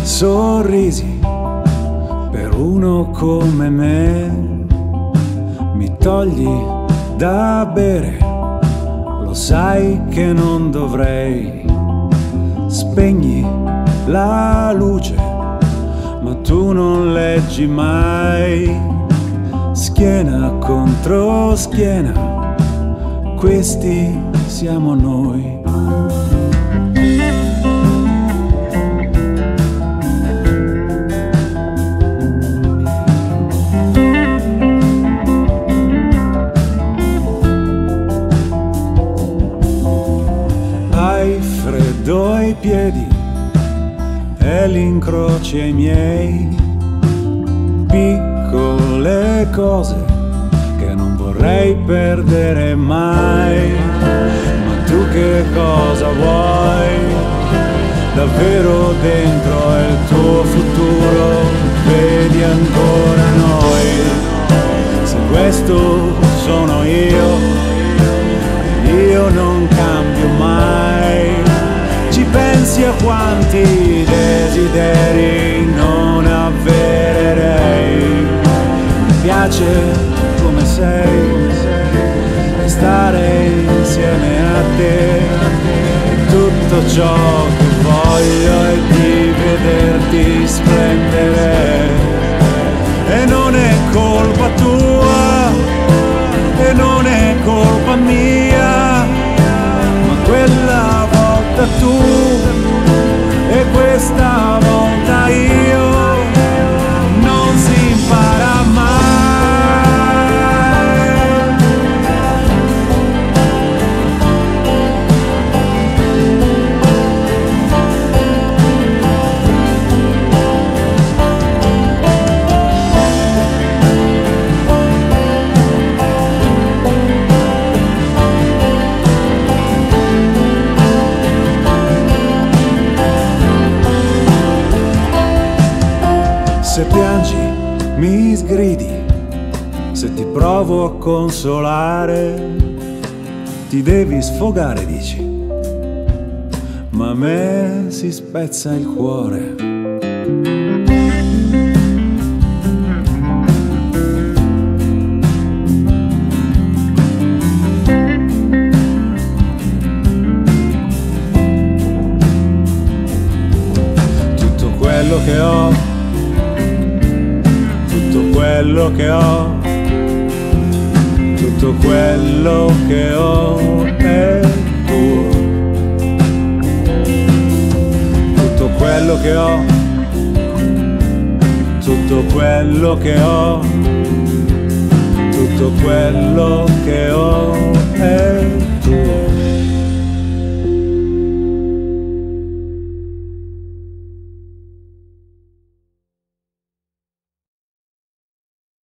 sorrisi per uno come me. Mi togli da bere, lo sai che non dovrei. Spegni la luce, ma tu non leggi mai. Schiena contro schiena, questi siamo noi. Hai freddo ai piedi e l'incroci ai miei. Piccole cose che non vorrei perdere mai. Ma tu che cosa vuoi? Davvero dentro il tuo futuro vedi ancora noi. Se questo sono io non cambio mai. Ci pensi a quanti desideri non avvererei. Mi piace come sei, stare insieme a te. E tutto ciò che voglio è di vederti splendere. E non è colpa tua, e non è colpa mia, ma quella volta tu e questa volta io. Non si impara mai. Se piangi mi sgridi, se ti provo a consolare ti devi sfogare, dici, ma a me si spezza il cuore. Tutto quello che ho, quello che ho, tutto quello che ho è tuo. Tutto quello che ho, tutto quello che ho, tutto quello che ho è tuo.